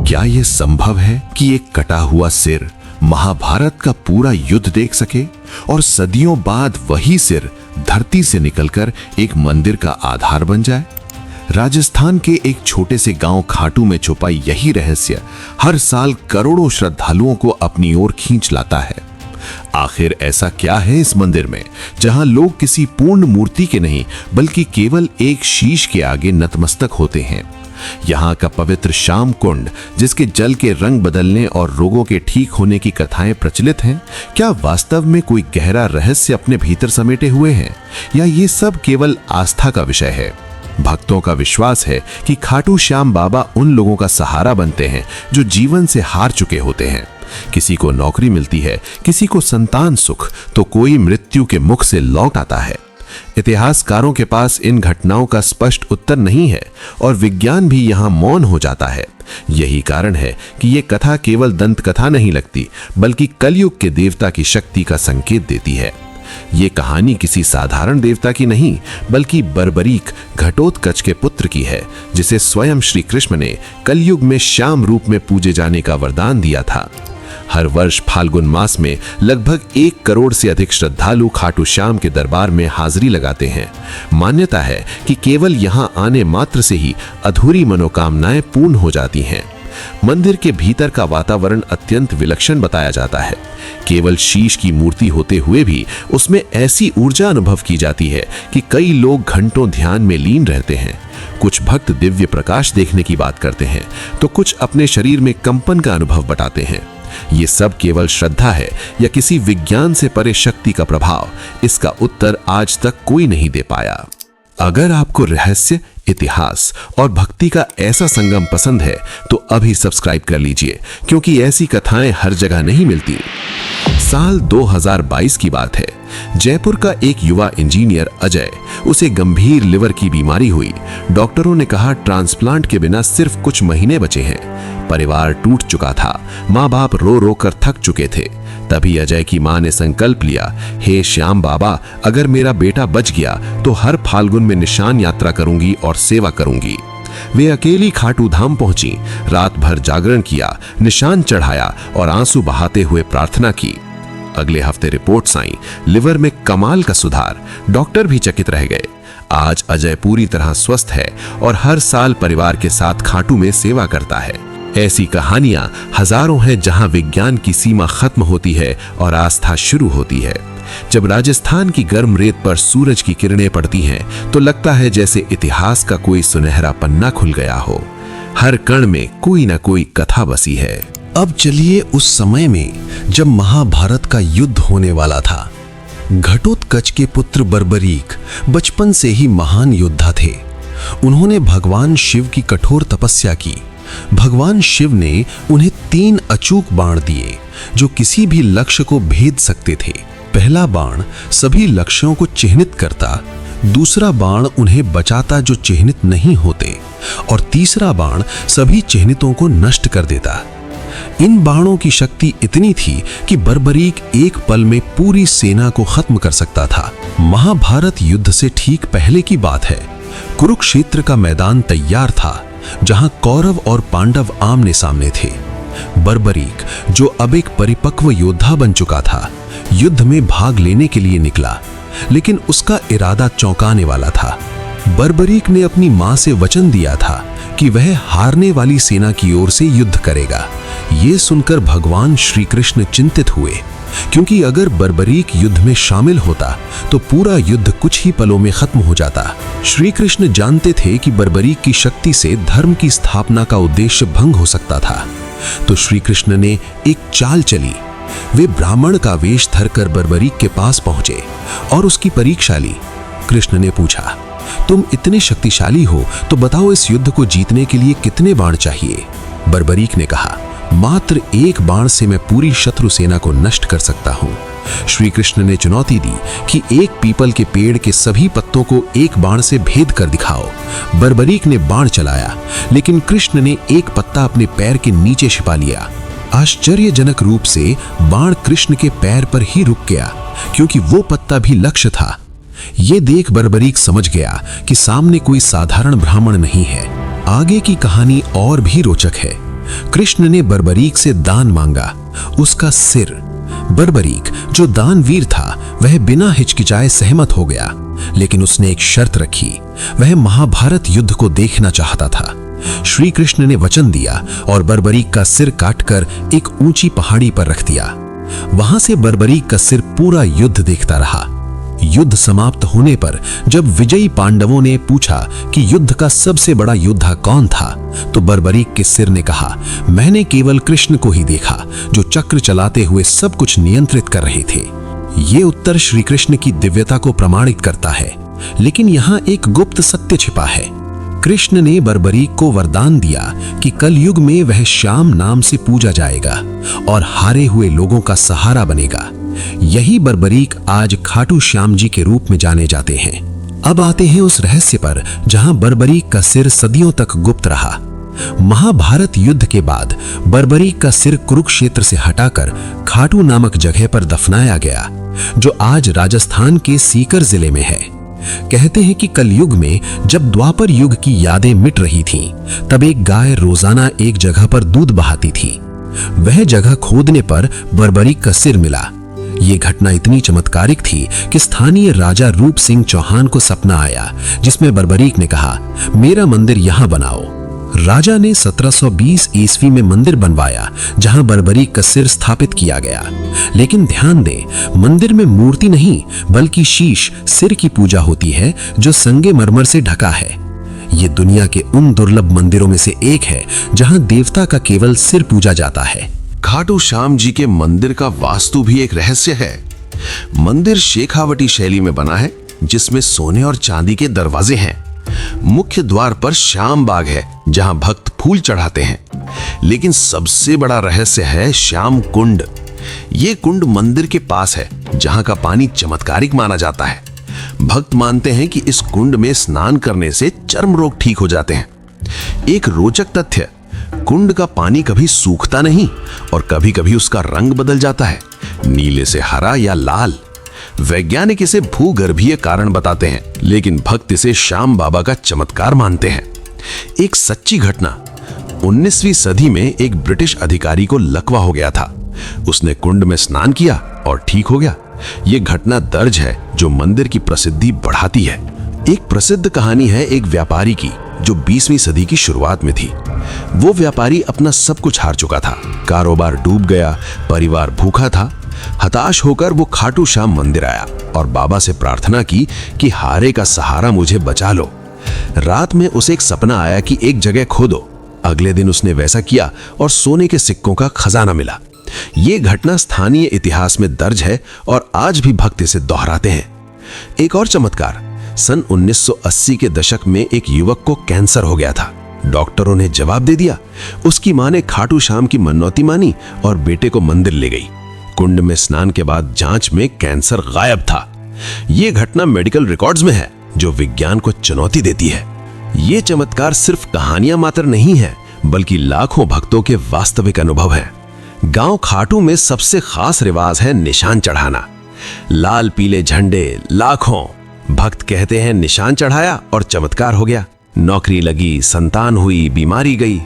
क्या यह संभव है कि एक कटा हुआ सिर महाभारत का पूरा युद्ध देख सके और सदियों बाद वही सिर धरती से निकलकर एक मंदिर का आधार बन जाए? राजस्थान के एक छोटे से गांव खाटू में छुपा यही रहस्य हर साल करोड़ों श्रद्धालुओं को अपनी ओर खींच लाता है। आखिर ऐसा क्या है इस मंदिर में जहां लोग किसी पूर्ण मूर्ति के नहीं बल्कि केवल एक शीश के आगे नतमस्तक होते हैं? यहाँ का पवित्र श्याम कुंड, जिसके जल के रंग बदलने और रोगों के ठीक होने की कथाएं प्रचलित हैं, क्या वास्तव में कोई गहरा रहस्य अपने भीतर समेटे हुए हैं या ये सब केवल आस्था का विषय है? भक्तों का विश्वास है कि खाटू श्याम बाबा उन लोगों का सहारा बनते हैं जो जीवन से हार चुके होते हैं। किसी को नौकरी मिलती है, किसी को संतान सुख, तो कोई मृत्यु के मुख से लौट आता है। इतिहासकारों के पास इन घटनाओं का स्पष्ट उत्तर नहीं है और विज्ञान भी यहाँ मौन हो जाता है। यही कारण है कि ये कथा केवल दंत कथा नहीं लगती, बल्कि कलयुग के देवता की शक्ति का संकेत देती है। ये कहानी किसी साधारण देवता की नहीं, बल्कि बर्बरीक घटोत्कच के पुत्र की है, जिसे स्वयं श्री कृष्ण ने कलयुग में श्याम रूप में पूजे जाने का वरदान दिया था। हर वर्ष फाल्गुन मास में लगभग 1 करोड़ से अधिक श्रद्धालु खाटू श्याम के दरबार में हाजिरी लगाते हैं। मान्यता है कि केवल यहां आने मात्र से ही अधूरी मनोकामनाएं पूर्ण हो जाती हैं। मंदिर के भीतर का वातावरण अत्यंत विलक्षण बताया जाता है। केवल शीश की मूर्ति होते हुए भी उसमें ऐसी ऊर्जा अनुभव की जाती है कि कई लोग घंटों ध्यान में लीन रहते हैं। कुछ भक्त दिव्य प्रकाश देखने की बात करते हैं, तो कुछ अपने शरीर में कंपन का अनुभव बताते हैं। ये सब केवल श्रद्धा है या किसी विज्ञान से परे शक्ति का प्रभाव, इसका उत्तर आज तक कोई नहीं दे पाया। अगर आपको रहस्य, इतिहास और भक्ति का ऐसा संगम पसंद है तो अभी सब्सक्राइब कर लीजिए, क्योंकि ऐसी कथाएं हर जगह नहीं मिलती। साल 2022 की बात है। जयपुर का एक युवा इंजीनियर अजय, उसे गंभीर लिवर की बीमारी हुई। डॉक्टरों ने कहा ट्रांसप्लांट के बिना सिर्फ कुछ महीने बचे हैं। परिवार टूट चुका था, माँ बाप रो रो कर थक चुके थे। तभी अजय की मां ने संकल्प लिया, हे श्याम बाबा, अगर मेरा बेटा बच गया तो हर फाल्गुन में निशान यात्रा करूंगी और सेवा करूंगी। वे अकेली खाटू धाम पहुंची, रात भर जागरण किया, निशान चढ़ाया और आंसू बहाते हुए प्रार्थना की। अगले हफ्ते रिपोर्ट्स आई, लिवर में कमाल का सुधार। डॉक्टर भी चकित रह गए। आज अजय पूरी तरह स्वस्थ है और हर साल परिवार के साथ खाटू में सेवा करता है। ऐसी कहानियां हजारों हैं जहां विज्ञान की सीमा खत्म होती है और आस्था शुरू होती है। जब राजस्थान की गर्म रेत पर सूरज की किरणें पड़ती हैं, तो लगता है जैसे इतिहास का कोई सुनहरा पन्ना खुल गया हो। हर कण में कोई ना कोई कथा बसी है। अब चलिए उस समय में जब महाभारत का युद्ध होने वाला था। घटोत्कच के पुत्र बर्बरीक बचपन से ही महान योद्धा थे। उन्होंने भगवान शिव की कठोर तपस्या की। भगवान शिव ने उन्हें 3 अचूक बाण दिए जो किसी भी लक्ष्य को भेद सकते थे। पहला बाण सभी लक्ष्यों को चिह्नित करता, दूसरा बाण उन्हें बचाता जो चिह्नित नहीं होते, और तीसरा बाण सभी चिह्नितों को नष्ट कर देता। इन बाणों की शक्ति इतनी थी कि बर्बरीक एक पल में पूरी सेना को खत्म कर सकता था। महाभारत युद्ध से ठीक पहले की बात है। कुरुक्षेत्र का मैदान तैयार था, जहां कौरव और पांडव आमने सामने थे। बर्बरीक, जो अब एक परिपक्व योद्धा बन चुका था, युद्ध में भाग लेने के लिए निकला, लेकिन उसका इरादा चौंकाने वाला था। बर्बरीक ने अपनी मां से वचन दिया था कि वह हारने वाली सेना की ओर से युद्ध करेगा। ये सुनकर भगवान श्री कृष्ण चिंतित हुए, क्योंकि अगर बर्बरीक युद्ध में शामिल होता तो पूरा युद्ध कुछ ही पलों में खत्म हो जाता। श्री कृष्ण जानते थे कि बर्बरीक की शक्ति से धर्म की स्थापना का उद्देश्य भंग हो सकता था। तो श्री कृष्ण ने एक चाल चली। वे ब्राह्मण का वेश धरकर बर्बरीक के पास पहुंचे और उसकी परीक्षा ली। कृष्ण ने पूछा, तुम इतने शक्तिशाली हो तो बताओ इस युद्ध को जीतने के लिए कितने बाण चाहिए? बर्बरीक ने कहा, मात्र 1 बाण से मैं पूरी शत्रु सेना को नष्ट कर सकता हूं। श्री कृष्ण ने चुनौती दी कि एक पीपल के पेड़ के सभी पत्तों को 1 बाण से भेद कर दिखाओ। बर्बरीक ने बाण चलाया, लेकिन कृष्ण ने एक पत्ता अपने पैर के नीचे छिपा लिया। आश्चर्यजनक रूप से बाण कृष्ण के पैर पर ही रुक गया, क्योंकि वो पत्ता भी लक्ष्य था। ये देख बर्बरीक समझ गया कि सामने कोई साधारण ब्राह्मण नहीं है। आगे की कहानी और भी रोचक है। कृष्ण ने बर्बरीक से दान मांगा, उसका सिर। बर्बरीक जो दानवीर था वह बिना हिचकिचाए सहमत हो गया, लेकिन उसने एक शर्त रखी। वह महाभारत युद्ध को देखना चाहता था। श्री कृष्ण ने वचन दिया और बर्बरीक का सिर काटकर एक ऊंची पहाड़ी पर रख दिया। वहां से बर्बरीक का सिर पूरा युद्ध देखता रहा। युद्ध समाप्त होने पर जब विजयी पांडवों ने पूछा कि युद्ध का सबसे बड़ा योद्धा कौन था, तो बर्बरीक के सिर ने कहा, मैंने केवल कृष्ण को ही देखा जो चक्र चलाते हुए सब कुछ नियंत्रित कर रहे थे। ये उत्तर श्री कृष्ण की दिव्यता को प्रमाणित करता है, लेकिन यहाँ एक गुप्त सत्य छिपा है। कृष्ण ने बर्बरीक को वरदान दिया कि कलयुग में वह श्याम नाम से पूजा जाएगा और हारे हुए लोगों का सहारा बनेगा। यही बर्बरीक आज खाटू श्याम जी के रूप में जाने जाते हैं। अब आते हैं उस रहस्य पर जहां बर्बरीक का सिर सदियों तक गुप्त रहा। महाभारत युद्ध के बाद बर्बरीक का सिर कुरुक्षेत्र से हटाकर खाटू नामक जगह पर दफनाया गया, जो आज राजस्थान के सीकर जिले में है। कहते हैं कि कलयुग में जब द्वापर युग की यादें मिट रही थीं, तब एक गाय रोजाना एक जगह पर दूध बहाती थी। वह जगह खोदने पर बर्बरीक का सिर मिला। ये घटना इतनी चमत्कारिक थी कि स्थानीय राजा रूप सिंह चौहान को सपना आया, जिसमें बर्बरीक ने कहा, मेरा मंदिर यहां बनाओ। राजा ने 1720 ईस्वी में मंदिर बनवाया, जहां बर्बरीक का सिर स्थापित किया गया। लेकिन ध्यान दें, मंदिर में मूर्ति नहीं बल्कि शीश, सिर की पूजा होती है, जो संगमरमर से ढका है। ये दुनिया के उन दुर्लभ मंदिरों में से एक है जहां देवता का केवल सिर पूजा जाता है। खाटू श्याम जी के मंदिर का वास्तु भी एक रहस्य है। मंदिर शेखावटी शैली में बना है, जिसमें सोने और चांदी के दरवाजे हैं। मुख्य द्वार पर श्याम बाग है, जहां भक्त फूल चढ़ाते हैं। लेकिन सबसे बड़ा रहस्य है श्याम कुंड। ये कुंड मंदिर के पास है, जहां का पानी चमत्कारिक माना जाता है। भक्त मानते हैं कि इस कुंड में स्नान करने से चर्म रोग ठीक हो जाते हैं। एक रोचक तथ्य, कुंड का पानी कभी सूखता नहीं और कभी-कभी उसका रंग बदल जाता है, नीले से हरा या लाल। वैज्ञानिक इसे भूगर्भीय कारण बताते हैं, लेकिन भक्त इसे श्याम बाबा का चमत्कार मानते हैं। एक सच्ची घटना, 19वीं सदी में एक ब्रिटिश अधिकारी को लकवा हो गया था। उसने कुंड में स्नान किया और ठीक हो गया। यह घटना दर्ज है, जो मंदिर की प्रसिद्धि बढ़ाती है। एक प्रसिद्ध कहानी है एक व्यापारी की, जो 20वीं सदी की शुरुआत में थी। वो व्यापारी अपना सब कुछ हार चुका था, कारोबार डूब गया, परिवार भूखा था। हताश होकर वो खाटू श्याम मंदिर आया और बाबा से प्रार्थना की कि हारे का सहारा मुझे बचा लो। रात में उसे एक सपना आया कि एक जगह खोदो। अगले दिन उसने वैसा किया और सोने के सिक्कों का खजाना मिला। ये घटना स्थानीय इतिहास में दर्ज है और आज भी भक्त इसे दोहराते हैं। एक और चमत्कार, सन 1980 के दशक में एक युवक को कैंसर हो गया था। डॉक्टरों ने जवाब दे दिया। उसकी मां ने खाटू श्याम की मनौती मानी और बेटे को मंदिर ले गई। कुंड में स्नान के बाद जांच में कैंसर गायब था। यह घटना मेडिकल रिकॉर्ड्स में है, जो विज्ञान को चुनौती देती है। ये चमत्कार सिर्फ कहानियां मात्र नहीं है, बल्कि लाखों भक्तों के वास्तविक अनुभव है। गांव खाटू में सबसे खास रिवाज है निशान चढ़ाना। लाल पीले झंडे, लाखों भक्त कहते हैं निशान चढ़ाया और चमत्कार हो गया। नौकरी लगी, संतान हुई, बीमारी गई।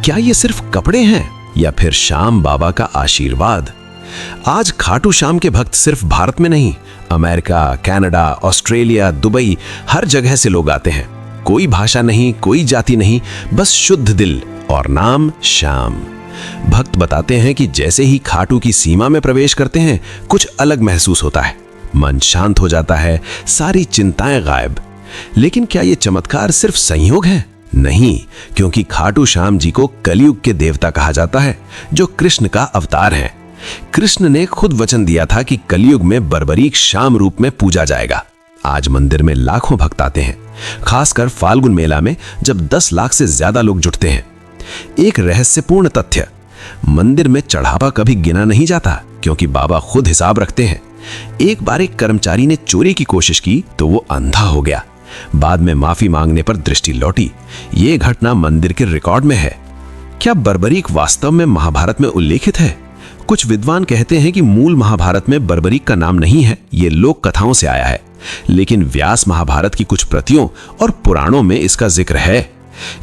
क्या ये सिर्फ कपड़े हैं या फिर श्याम बाबा का आशीर्वाद? आज खाटू श्याम के भक्त सिर्फ भारत में नहीं, अमेरिका, कनाडा, ऑस्ट्रेलिया, दुबई, हर जगह से लोग आते हैं। कोई भाषा नहीं, कोई जाति नहीं, बस शुद्ध दिल और नाम श्याम। भक्त बताते हैं कि जैसे ही खाटू की सीमा में प्रवेश करते हैं, कुछ अलग महसूस होता है। मन शांत हो जाता है, सारी चिंताएं गायब। लेकिन क्या यह चमत्कार सिर्फ संयोग है? नहीं, क्योंकि खाटू श्याम जी को कलयुग के देवता कहा जाता है, जो कृष्ण का अवतार है। कृष्ण ने खुद वचन दिया था कि कलयुग में बर्बरीक श्याम रूप में पूजा जाएगा। आज मंदिर में लाखों भक्त आते हैं, खासकर फाल्गुन मेला में, जब 10 लाख से ज्यादा लोग जुटते हैं। एक रहस्यपूर्ण तथ्य, मंदिर में चढ़ावा कभी गिना नहीं जाता, क्योंकि बाबा खुद हिसाब रखते हैं। एक बार एक कर्मचारी ने चोरी की कोशिश की तो वो अंधा हो गया। बाद में माफी मांगने पर दृष्टि लौटी। ये घटना मंदिर के रिकॉर्ड में है। क्या बर्बरीक वास्तव में महाभारत में उल्लेखित है? कुछ विद्वान कहते हैं कि मूल महाभारत में बर्बरीक का नाम नहीं है, ये लोक कथाओं से आया है। लेकिन व्यास महाभारत की कुछ प्रतियों और पुराणों में इसका जिक्र है।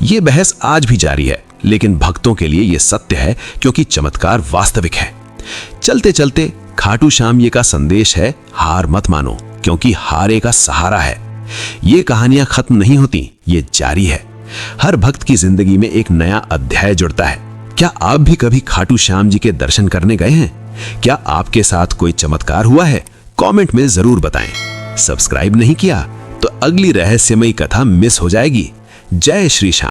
ये बहस आज भी जारी है, लेकिन भक्तों के लिए यह सत्य है क्योंकि चमत्कार वास्तविक है। चलते चलते खाटू श्याम जी का संदेश है, हार मत मानो क्योंकि हारे का सहारा है। ये कहानियां खत्म नहीं होती, ये जारी है। हर भक्त की जिंदगी में एक नया अध्याय जुड़ता है। क्या आप भी कभी खाटू श्याम जी के दर्शन करने गए हैं? क्या आपके साथ कोई चमत्कार हुआ है? कमेंट में जरूर बताएं। सब्सक्राइब नहीं किया तो अगली रहस्यमयी कथा मिस हो जाएगी। जय श्री श्याम।